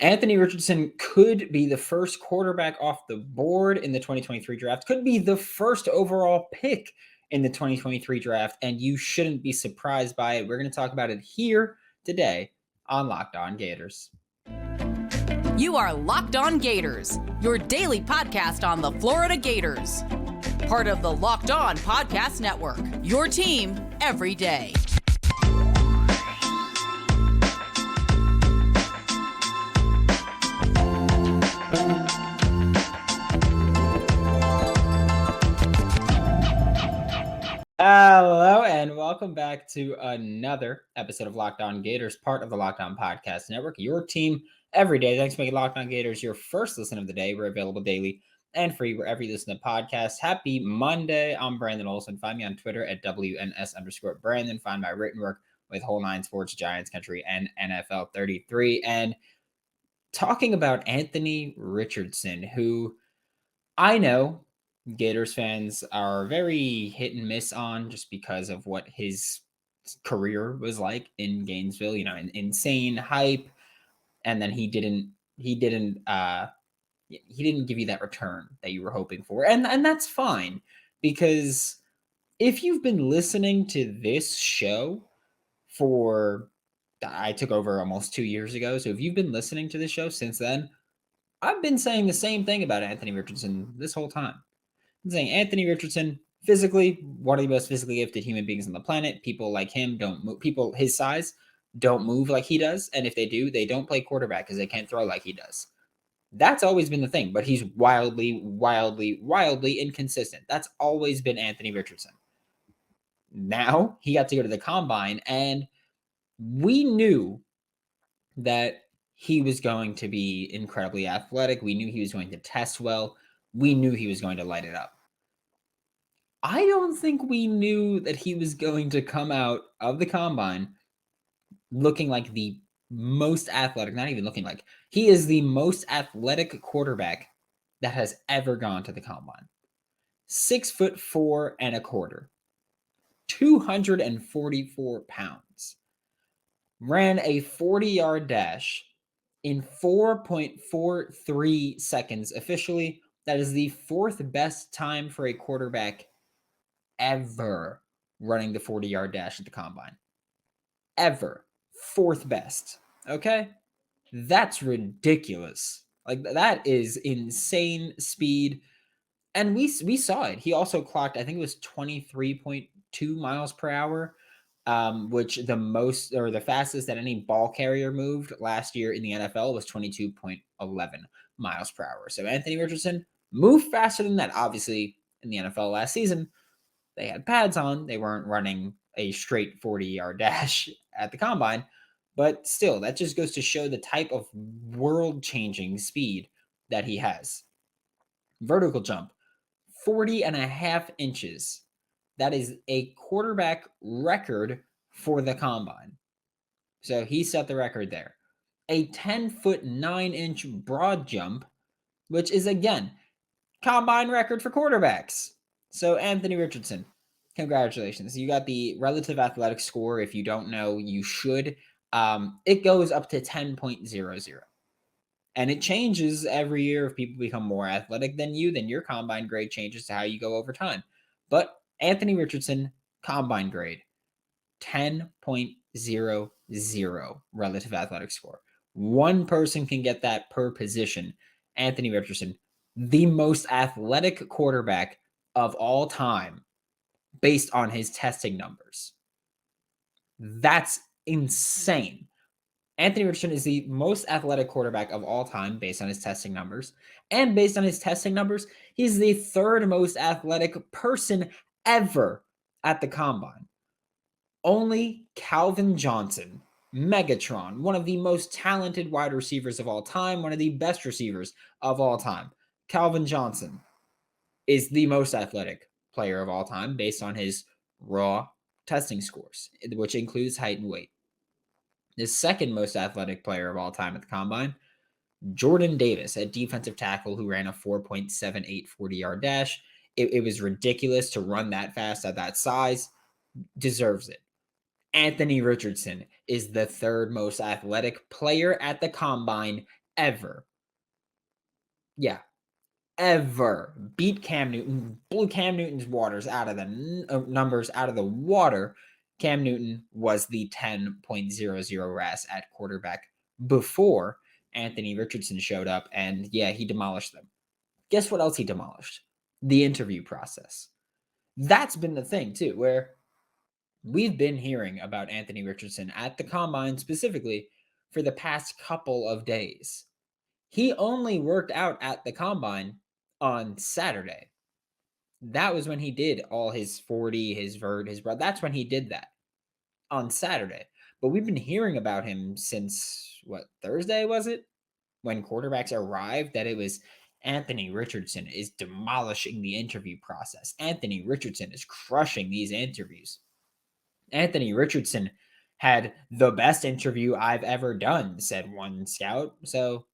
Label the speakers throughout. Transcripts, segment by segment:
Speaker 1: Anthony Richardson could be the first quarterback off the board in the 2023 draft, could be the first overall pick in the 2023 draft, and you shouldn't be surprised by it. We're going to talk about it here today on Locked On Gators.
Speaker 2: You are Locked On Gators, your daily podcast on the Florida Gators. Part of the Locked On Podcast Network, your team every day.
Speaker 1: Hello, and welcome back to another episode of Locked On Gators, part of the Locked On Podcast Network, your team every day. Thanks for making Locked On Gators your first listen of the day. We're available daily and free wherever you listen to podcasts. Happy Monday. I'm Brandon Olson. Find me on Twitter at WNS_Brandon. Find my written work with Whole Nine Sports, Giants Country, and NFL 33. And talking about Anthony Richardson, who I know Gators fans are very hit and miss on just because of what his career was like in Gainesville, insane hype. And then he didn't give you that return that you were hoping for. And that's fine, because if you've been listening to this show I took over almost 2 years ago. So if you've been listening to this show since then, I've been saying the same thing about Anthony Richardson this whole time. I'm saying Anthony Richardson, physically, one of the most physically gifted human beings on the planet. People like him don't move. People his size don't move like he does. And if they do, they don't play quarterback because they can't throw like he does. That's always been the thing. But he's wildly, wildly, wildly inconsistent. That's always been Anthony Richardson. Now he got to go to the combine, and we knew that he was going to be incredibly athletic. We knew he was going to test well. We knew he was going to light it up. I don't think we knew that he was going to come out of the combine looking like the most athletic, not even looking like, he is the most athletic quarterback that has ever gone to the combine. 6'4.25", 244 pounds, ran a 40-yard dash in 4.43 seconds officially. That is the fourth best time for a quarterback ever running the 40-yard dash at the combine. Ever. Fourth best. Okay? That's ridiculous. Like, that is insane speed. And we saw it. He also clocked, I think it was 23.2 miles per hour, which the fastest that any ball carrier moved last year in the NFL was 22.11 miles per hour. So Anthony Richardson moved faster than that. Obviously, in the NFL last season, they had pads on. They weren't running a straight 40-yard dash at the combine. But still, that just goes to show the type of world-changing speed that he has. Vertical jump, 40.5 inches. That is a quarterback record for the combine. So he set the record there. A 10-foot 9-inch broad jump, which is, again, combine record for quarterbacks. So Anthony Richardson, congratulations. You got the relative athletic score. If you don't know, you should. It goes up to 10.00. And it changes every year. If people become more athletic than you, then your combine grade changes to how you go over time. But Anthony Richardson, combine grade, 10.00 relative athletic score. One person can get that per position. Anthony Richardson, the most athletic quarterback of all time based on his testing numbers. That's insane. Anthony Richardson is the most athletic quarterback of all time based on his testing numbers. And based on his testing numbers, he's the third most athletic person ever at the combine. Only Calvin Johnson, Megatron, one of the most talented wide receivers of all time, one of the best receivers of all time, Calvin Johnson, is the most athletic player of all time based on his raw testing scores, which includes height and weight. The second most athletic player of all time at the combine, Jordan Davis, a defensive tackle who ran a 4.78 40-yard dash. It was ridiculous to run that fast at that size. Deserves it. Anthony Richardson is the third most athletic player at the combine ever. Yeah, ever beat Cam Newton, blew Cam Newton's numbers out of the water. Cam Newton was the 10.00 RAS at quarterback before Anthony Richardson showed up, and yeah, he demolished them. Guess what else he demolished? The interview process. That's been the thing too, where we've been hearing about Anthony Richardson at the combine specifically for the past couple of days. He only worked out at the combine on Saturday. That was when he did all his 40, his vert, his broad. That's when he did that on Saturday. But we've been hearing about him since what, Thursday was it? When quarterbacks arrived, that it was Anthony Richardson is demolishing the interview process. Anthony Richardson is crushing these interviews. Anthony Richardson had the best interview I've ever done, said one scout. So,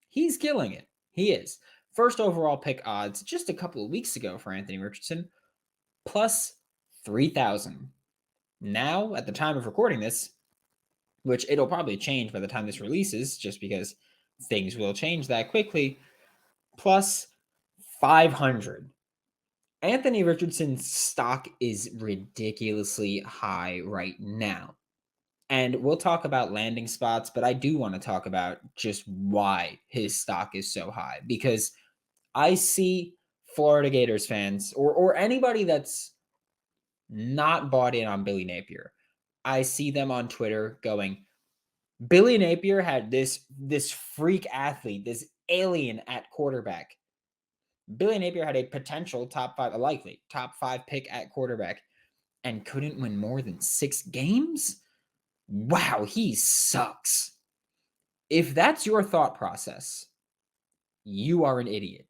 Speaker 1: he's killing it. He is. First overall pick odds just a couple of weeks ago for Anthony Richardson, plus 3,000. Now, at the time of recording this, which it'll probably change by the time this releases, just because things will change that quickly, plus 500. Anthony Richardson's stock is ridiculously high right now. And we'll talk about landing spots, but I do want to talk about just why his stock is so high. Because I see Florida Gators fans or anybody that's not bought in on Billy Napier. I see them on Twitter going, Billy Napier had this freak athlete, this alien at quarterback. Billy Napier had a potential a likely top 5 pick at quarterback and couldn't win more than 6 games? Wow, he sucks. If that's your thought process, you are an idiot.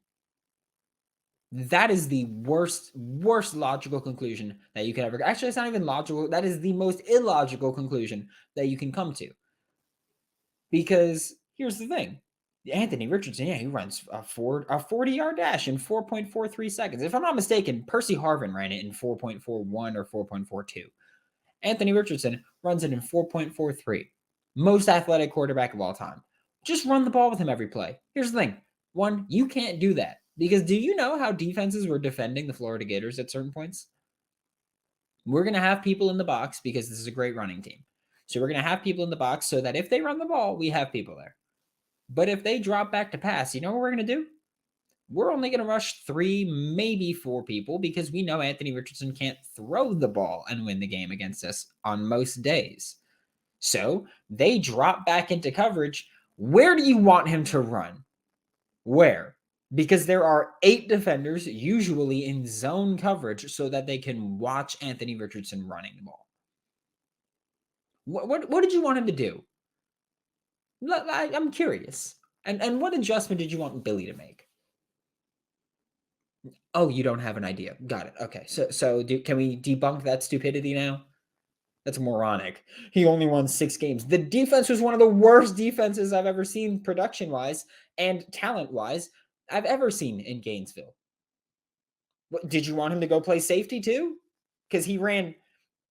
Speaker 1: That is the worst logical conclusion that you can ever. Actually, it's not even logical. That is the most illogical conclusion that you can come to. Because here's the thing. Anthony Richardson, yeah, he runs a 40-yard dash in 4.43 seconds. If I'm not mistaken, Percy Harvin ran it in 4.41 or 4.42. Anthony Richardson runs it in 4.43. Most athletic quarterback of all time. Just run the ball with him every play. Here's the thing. One, you can't do that. Because do you know how defenses were defending the Florida Gators at certain points? We're going to have people in the box because this is a great running team. So we're going to have people in the box so that if they run the ball, we have people there. But if they drop back to pass, you know what we're going to do? We're only going to rush 3, maybe 4 people because we know Anthony Richardson can't throw the ball and win the game against us on most days. So they drop back into coverage. Where do you want him to run? Where? Because there are 8 defenders usually in zone coverage so that they can watch Anthony Richardson running the ball. What did you want him to do? I'm curious. And what adjustment did you want Billy to make? Oh, you don't have an idea. Got it. Okay. So can we debunk that stupidity now? That's moronic. He only won 6 games. The defense was one of the worst defenses I've ever seen production-wise and talent-wise I've ever seen in Gainesville. Did you want him to go play safety too? Because he ran,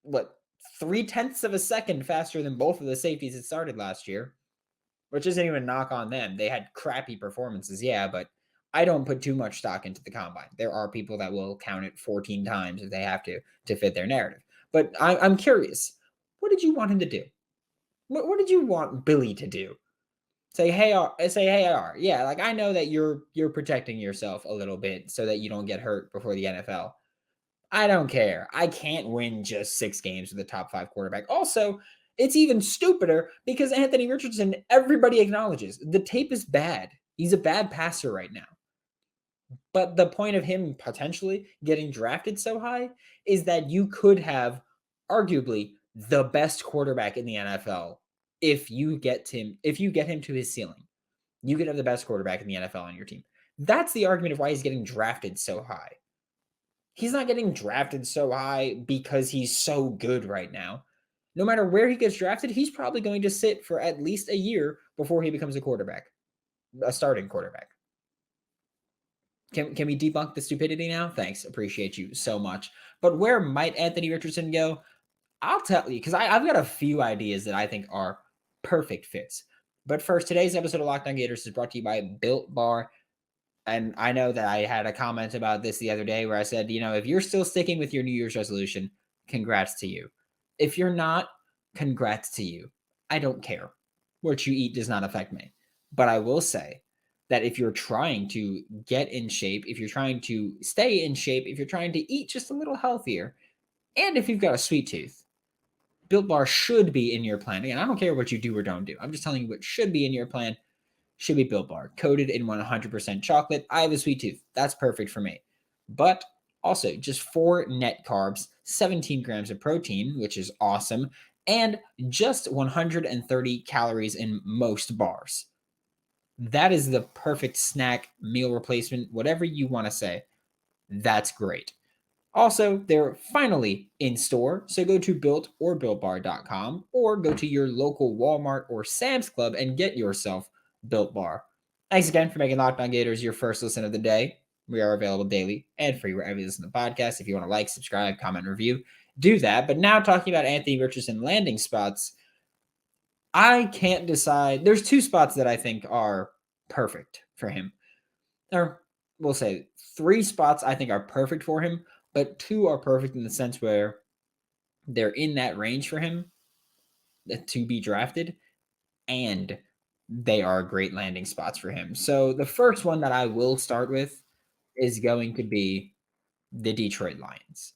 Speaker 1: 0.3 of a second faster than both of the safeties that started last year, which isn't even a knock on them. They had crappy performances, yeah, but I don't put too much stock into the combine. There are people that will count it 14 times if they have to fit their narrative. But I'm curious, what did you want him to do? What did you want Billy to do? Say, hey, yeah, like I know that you're protecting yourself a little bit so that you don't get hurt before the NFL. I don't care. I can't win just 6 games with a top 5 quarterback. Also, it's even stupider because Anthony Richardson, everybody acknowledges the tape is bad. He's a bad passer right now. But the point of him potentially getting drafted so high is that you could have arguably the best quarterback in the NFL if you get him to his ceiling. You could have the best quarterback in the NFL on your team. That's the argument of why he's getting drafted so high. He's not getting drafted so high because he's so good right now. No matter where he gets drafted, he's probably going to sit for at least a year before he becomes a starting quarterback. Can we debunk the stupidity now? Thanks. Appreciate you so much. But where might Anthony Richardson go? I'll tell you, because I've got a few ideas that I think are perfect fits. But first, today's episode of Locked On Gators is brought to you by Built Bar. And I know that I had a comment about this the other day where I said, if you're still sticking with your New Year's resolution, congrats to you. If you're not, congrats to you. I don't care. What you eat does not affect me. But I will say that if you're trying to get in shape, if you're trying to stay in shape, if you're trying to eat just a little healthier, and if you've got a sweet tooth, Built Bar should be in your plan. And I don't care what you do or don't do. I'm just telling you what should be in your plan. Should be Built Bar, coated in 100% chocolate. I have a sweet tooth. That's perfect for me. But also just 4 net carbs, 17 grams of protein, which is awesome, and just 130 calories in most bars. That is the perfect snack, meal replacement, whatever you want to say. That's great. Also, they're finally in store, so go to built or builtbar.com or go to your local Walmart or Sam's Club and get yourself Built Bar. Thanks again for making Locked On Gators your first listen of the day. We are available daily and free wherever you listen to the podcast. If you want to like, subscribe, comment, review, do that. But now talking about Anthony Richardson landing spots, I can't decide. There's 2 spots that I think are perfect for him. Or we'll say 3 spots I think are perfect for him, but 2 are perfect in the sense where they're in that range for him to be drafted, and they are great landing spots for him. So the first one that I will start with is going to be the Detroit Lions.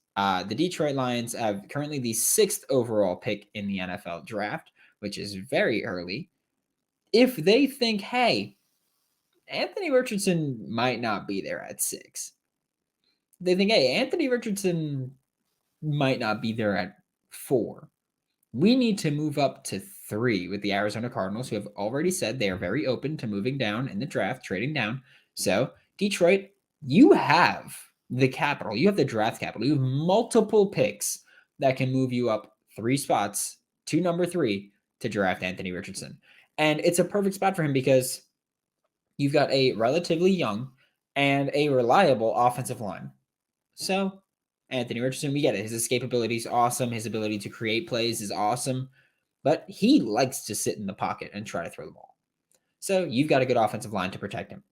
Speaker 1: The Detroit Lions have currently the 6th overall pick in the NFL draft, which is very early. If they think, hey, Anthony Richardson might not be there at 6, they think, hey, Anthony Richardson might not be there at 4. We need to move up to 3 with the Arizona Cardinals, who have already said they are very open to moving down in the draft, trading down. So, Detroit, you have the capital. You have the draft capital. You have multiple picks that can move you up 3 spots to number 3 to draft Anthony Richardson. And it's a perfect spot for him because you've got a relatively young and a reliable offensive line. So, Anthony Richardson, we get it. His escapability is awesome. His ability to create plays is awesome. But he likes to sit in the pocket and try to throw the ball. So, you've got a good offensive line to protect him.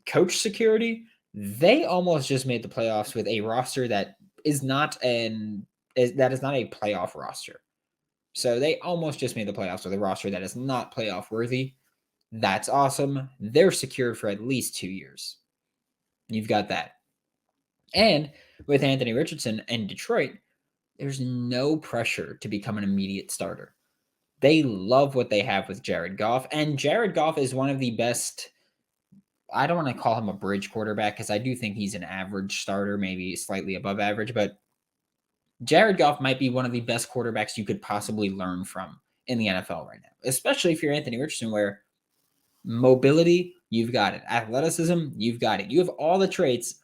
Speaker 1: Coach security, they almost just made the playoffs with a roster that is not a playoff roster. So, they almost just made the playoffs with a roster that is not playoff worthy. That's awesome. They're secured for at least 2 years. You've got that. And with Anthony Richardson and Detroit, there's no pressure to become an immediate starter. They love what they have with Jared Goff, and Jared Goff is one of the best. I don't want to call him a bridge quarterback because I do think he's an average starter, maybe slightly above average, but Jared Goff might be one of the best quarterbacks you could possibly learn from in the NFL right now, especially if you're Anthony Richardson, where mobility, you've got it. Athleticism, you've got it. You have all the traits,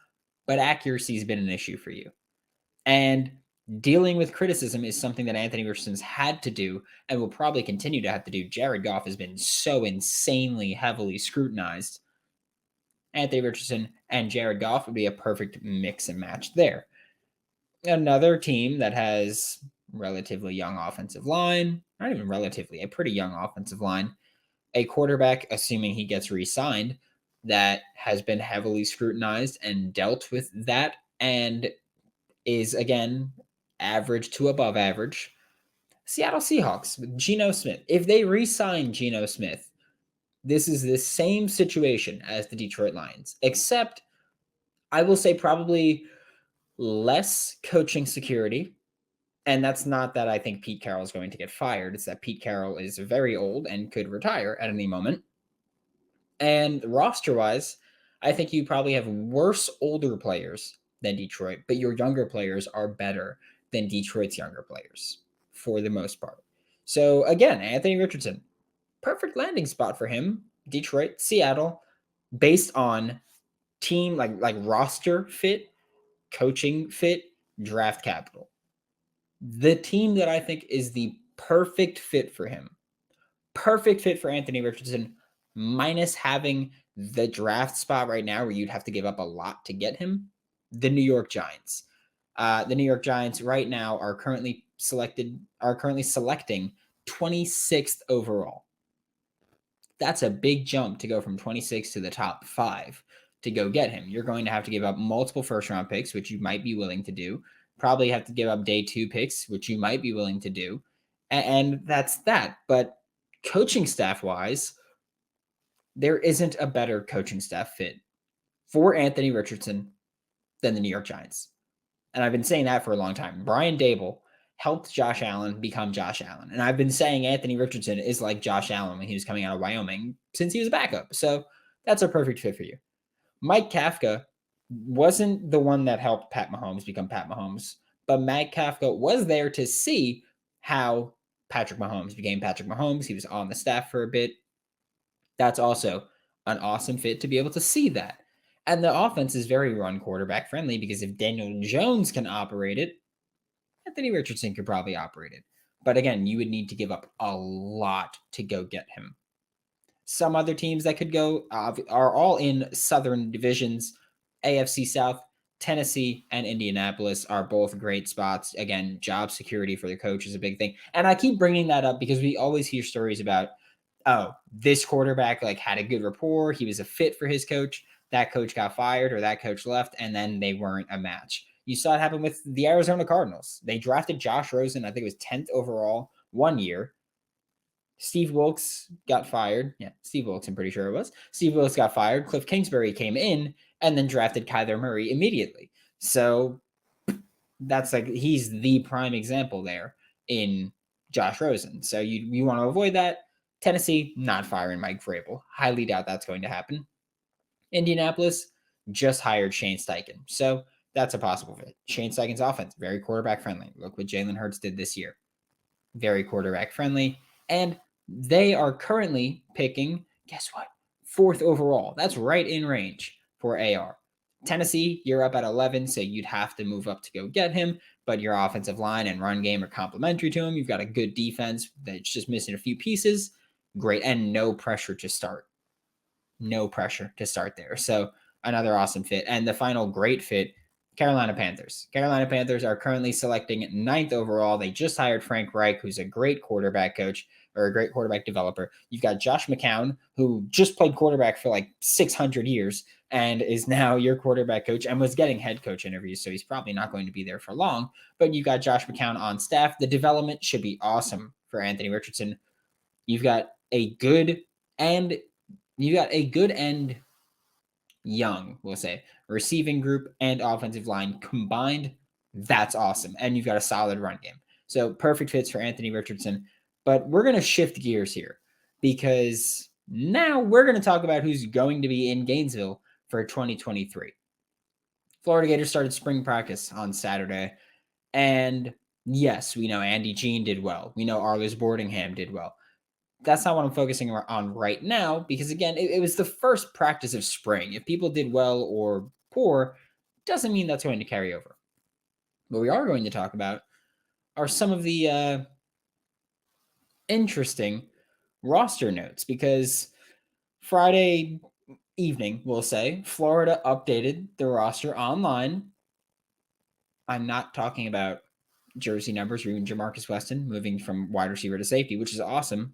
Speaker 1: but accuracy has been an issue for you. And dealing with criticism is something that Anthony Richardson's had to do and will probably continue to have to do. Jared Goff has been so insanely heavily scrutinized. Anthony Richardson and Jared Goff would be a perfect mix and match there. Another team that has relatively young offensive line, not even relatively, a pretty young offensive line, a quarterback, assuming he gets re-signed, that has been heavily scrutinized and dealt with that and is, again, average to above average. Seattle Seahawks with Geno Smith. If they re-sign Geno Smith, this is the same situation as the Detroit Lions, except I will say probably less coaching security. And that's not that I think Pete Carroll is going to get fired. It's that Pete Carroll is very old and could retire at any moment. And roster-wise, I think you probably have worse older players than Detroit, but your younger players are better than Detroit's younger players for the most part. So again, Anthony Richardson, perfect landing spot for him. Detroit, Seattle, based on team like roster fit, coaching fit, draft capital. The team that I think is the perfect fit for him. Perfect fit for Anthony Richardson, minus having the draft spot right now where you'd have to give up a lot to get him. The New York Giants. The New York Giants right now are currently selecting 26th overall. That's a big jump to go from 26 to the top 5 to go get him. You're going to have to give up multiple first-round picks, which you might be willing to do. Probably have to give up day 2 picks, which you might be willing to do. And that's that. But coaching staff-wise, there isn't a better coaching staff fit for Anthony Richardson than the New York Giants. And I've been saying that for a long time. Brian Daboll helped Josh Allen become Josh Allen. And I've been saying Anthony Richardson is like Josh Allen when he was coming out of Wyoming since he was a backup. So that's a perfect fit for you. Mike Kafka wasn't the one that helped Pat Mahomes become Pat Mahomes, but Mike Kafka was there to see how Patrick Mahomes became Patrick Mahomes. He was on the staff for a bit. That's also an awesome fit to be able to see that. And the offense is very run quarterback friendly because if Daniel Jones can operate it, Anthony Richardson could probably operate it. But again, you would need to give up a lot to go get him. Some other teams that could go are all in Southern divisions. AFC South, Tennessee, and Indianapolis are both great spots. Again, job security for the coach is a big thing. And I keep bringing that up because we always hear stories about, oh, this quarterback had a good rapport. He was a fit for his coach. That coach got fired or that coach left, and then they weren't a match. You saw it happen with the Arizona Cardinals. They drafted Josh Rosen, I think it was 10th overall one year. Steve Wilkes got fired. Yeah, Steve Wilkes, I'm pretty sure it was. Steve Wilkes got fired. Cliff Kingsbury came in and then drafted Kyler Murray immediately. So that's he's the prime example there in Josh Rosen. So you want to avoid that. Tennessee, not firing Mike Vrabel. Highly doubt that's going to happen. Indianapolis just hired Shane Steichen. So that's a possible fit. Shane Steichen's offense, very quarterback friendly. Look what Jalen Hurts did this year. Very quarterback friendly. And they are currently picking, guess what? 4th overall. That's right in range for AR. Tennessee, you're up at 11, so you'd have to move up to go get him, but your offensive line and run game are complementary to him. You've got a good defense that's just missing a few pieces. Great, and no pressure to start. No pressure to start there. So another awesome fit. And the final great fit, Carolina Panthers. Carolina Panthers are currently selecting 9th overall. They just hired Frank Reich, who's a great quarterback coach or a great quarterback developer. You've got Josh McCown, who just played quarterback for 600 years and is now your quarterback coach and was getting head coach interviews, so he's probably not going to be there for long. But you've got Josh McCown on staff. The development should be awesome for Anthony Richardson. You've got a good and young, we'll say, receiving group and offensive line combined. That's awesome. And you've got a solid run game. So perfect fits for Anthony Richardson. But we're going to shift gears here because now we're going to talk about who's going to be in Gainesville for 2023. Florida Gators started spring practice on Saturday. And yes, we know Andy Jean did well. We know Arliss Boardingham did well. That's not what I'm focusing on right now because, again, it was the first practice of spring. If people did well or poor, doesn't mean that's going to carry over. What we are going to talk about are some of the interesting roster notes because Friday evening, we'll say, Florida updated the roster online. I'm not talking about jersey numbers or even Jamarcus Weston moving from wide receiver to safety, which is awesome,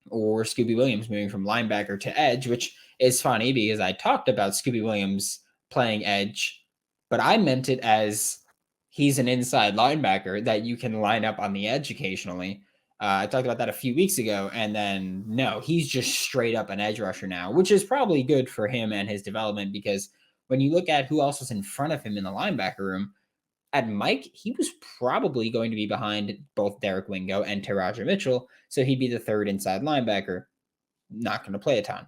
Speaker 1: or Scooby Williams moving from linebacker to edge, which is funny because I talked about Scooby Williams playing edge, but I meant it as he's an inside linebacker that you can line up on the edge occasionally. I talked about that a few weeks ago, and then no, he's just straight up an edge rusher now, which is probably good for him and his development because when you look at who else was in front of him in the linebacker room, at Mike, he was probably going to be behind both Derek Wingo and Taraja Mitchell, so he'd be the 3rd inside linebacker, not going to play a ton.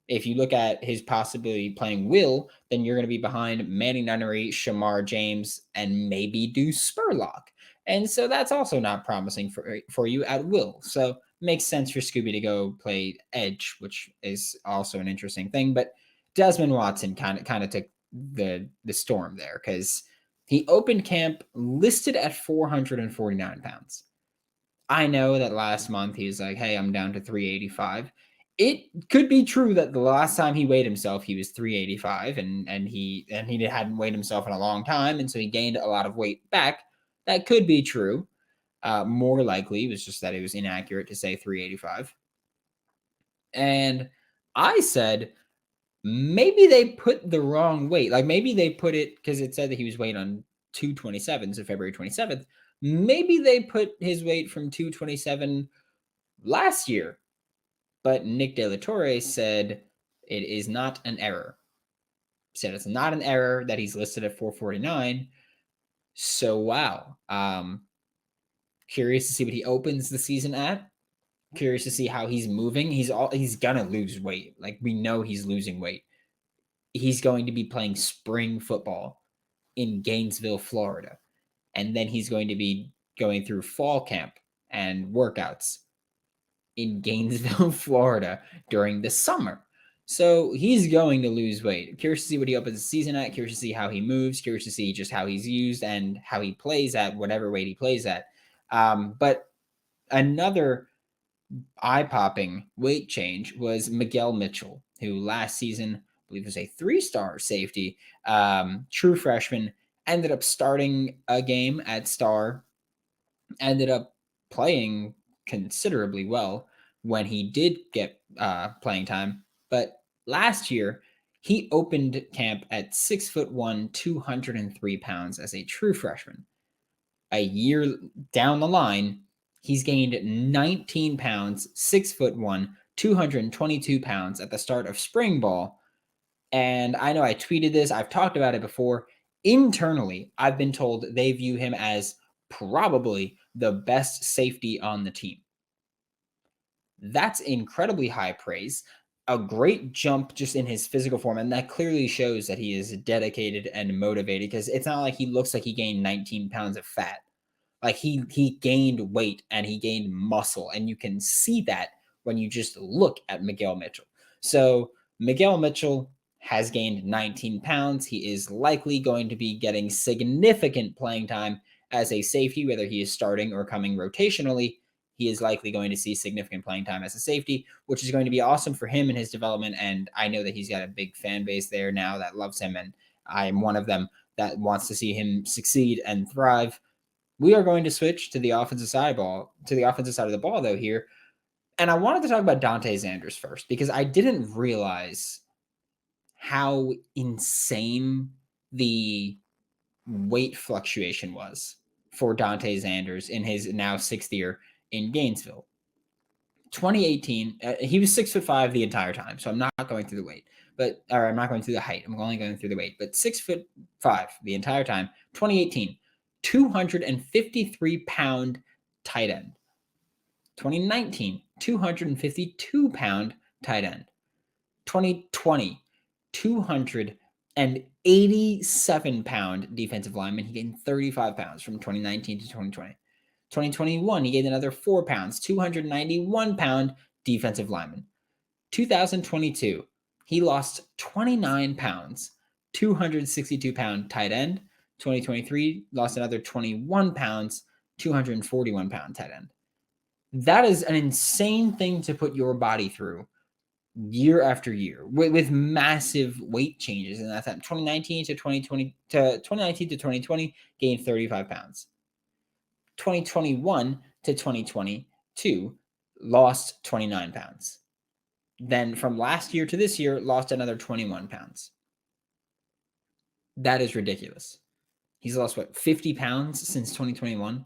Speaker 1: If you look at his possibility playing Will, then you're going to be behind Manny Nunnery, Shamar James, and maybe Deuce Spurlock. And so that's also not promising for you at Will. So makes sense for Scooby to go play edge, which is also an interesting thing. But Desmond Watson kind of took the storm there because he opened camp listed at 449 pounds. I know that last month he's like, hey, I'm down to 385. It could be true that the last time he weighed himself, he was 385 and he hadn't weighed himself in a long time. And so he gained a lot of weight back. That could be true. More likely, it was just that it was inaccurate to say 385. And I said, maybe they put the wrong weight. Like maybe they put it because it said that he was weighed on 227, so February 27th. Maybe they put his weight from 227 last year. But Nick De La Torre said it is not an error. Said it's not an error that he's listed at 449. So wow. Curious to see what he opens the season at. Curious to see how he's moving. He's gonna lose weight. Like we know he's losing weight. He's going to be playing spring football in Gainesville, Florida. And then he's going to be going through fall camp and workouts in Gainesville, Florida during the summer. So he's going to lose weight. Curious to see what he opens the season at. Curious to see how he moves. Curious to see just how he's used and how he plays at whatever weight he plays at. But another eye-popping weight change was Miguel Mitchell, who last season, I believe was a 3-star safety, true freshman, ended up starting a game at star, ended up playing considerably well when he did get playing time. But last year, he opened camp at 6'1", 203 pounds as a true freshman. A year down the line, he's gained 19 pounds, 6'1", 222 pounds at the start of spring ball. And I know I tweeted this. I've talked about it before. Internally, I've been told they view him as probably the best safety on the team. That's incredibly high praise. A great jump just in his physical form. And that clearly shows that he is dedicated and motivated because it's not like he looks like he gained 19 pounds of fat. Like he gained weight and he gained muscle. And you can see that when you just look at Miguel Mitchell. So Miguel Mitchell has gained 19 pounds. He is likely going to be getting significant playing time as a safety, whether he is starting or coming rotationally. He is likely going to see significant playing time as a safety, which is going to be awesome for him and his development. And I know that he's got a big fan base there now that loves him. And I am one of them that wants to see him succeed and thrive. We are going to switch to the offensive side of the ball, though, here. And I wanted to talk about Dante Sanders first because I didn't realize how insane the weight fluctuation was for Dante Sanders in his now 6th year in Gainesville. 2018, he was 6'5" the entire time, so I'm not going through the weight, I'm not going through the height. I'm only going through the weight, but 6'5" the entire time. 2018, 253-pound tight end. 2019, 252-pound tight end. 2020, 287-pound defensive lineman. He gained 35 pounds from 2019 to 2020. 2021, he gained another 4 pounds, 291-pound defensive lineman. 2022, he lost 29 pounds, 262-pound tight end. 2023, lost another 21 pounds, 241-pound tight end. That is an insane thing to put your body through year after year with massive weight changes in that time. 2019 to 2020 gained 35 pounds. 2021 to 2022 lost 29 pounds. Then from last year to this year, lost another 21 pounds. That is ridiculous. He's lost, 50 pounds since 2021?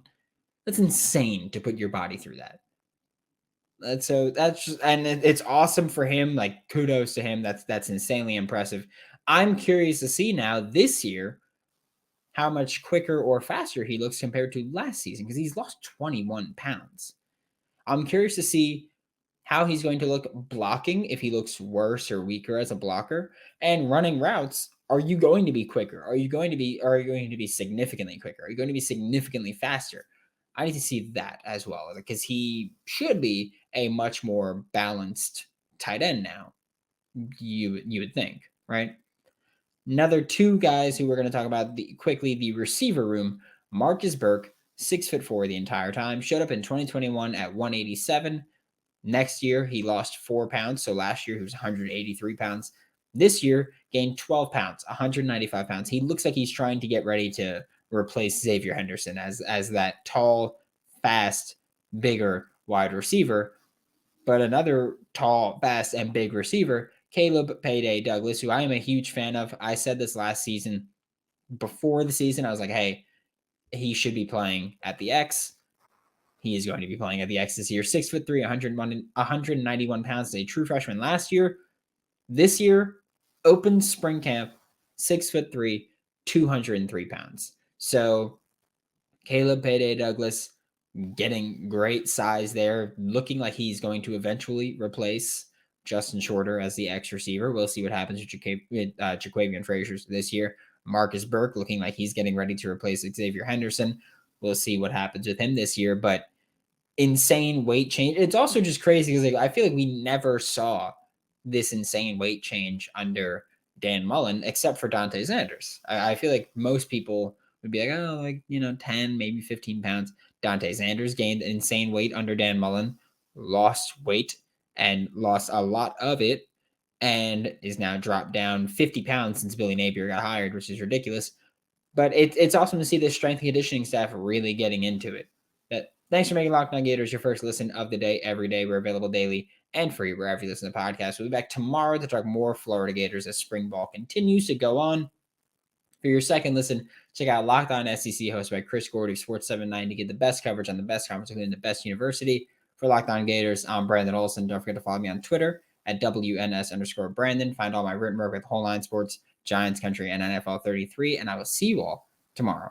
Speaker 1: That's insane to put your body through that. It's awesome for him. Like, kudos to him. That's insanely impressive. I'm curious to see now this year how much quicker or faster he looks compared to last season because he's lost 21 pounds. I'm curious to see how he's going to look blocking, if he looks worse or weaker as a blocker, and running routes. Are you going to be quicker? Are you going to be significantly quicker? Are you going to be significantly faster? I need to see that as well because he should be a much more balanced tight end now. You would think, right? Another 2 guys who we're going to talk about quickly, the receiver room. Marcus Burke, 6'4" the entire time, showed up in 2021 at 187. Next year, he lost 4 pounds. So last year, he was 183 pounds. This year, gained 12 pounds, 195 pounds. He looks like he's trying to get ready to replace Xavier Henderson as that tall, fast, bigger wide receiver. but another tall, fast, and big receiver, Caleb Payday Douglas, who I am a huge fan of. I said this last season. Before the season, I was like, hey, he should be playing at the X. He is going to be playing at the X this year. 6'3", 191 pounds, a true freshman last year. This year, open spring camp, 6'3", 203 pounds. So Caleb Payday Douglas getting great size there, looking like he's going to eventually replace Justin Shorter as the X receiver. We'll see what happens with Jaquavian Frazier this year. Marcus Burke looking like he's getting ready to replace Xavier Henderson. We'll see what happens with him this year, but insane weight change. It's also just crazy because I feel like we never saw this insane weight change under Dan Mullen, except for Dante Sanders. I feel like most people would be like, 10, maybe 15 pounds. Dante Sanders gained insane weight under Dan Mullen, lost weight and lost a lot of it, and is now dropped down 50 pounds since Billy Napier got hired, which is ridiculous. But it's awesome to see the strength and conditioning staff really getting into it. But thanks for making Locked On Gators your first listen of the day every day. We're available daily and free wherever you listen to podcasts. We'll be back tomorrow to talk more Florida Gators as spring ball continues to go on. For your second listen, check out Locked On SEC, hosted by Chris Gordy of Sports 790 to get the best coverage on the best conference, including the best university. For Locked On Gators, I'm Brandon Olson. Don't forget to follow me on Twitter at WNS_Brandon. Find all my written work with Whole Line Sports, Giants Country, and NFL 33, and I will see you all tomorrow.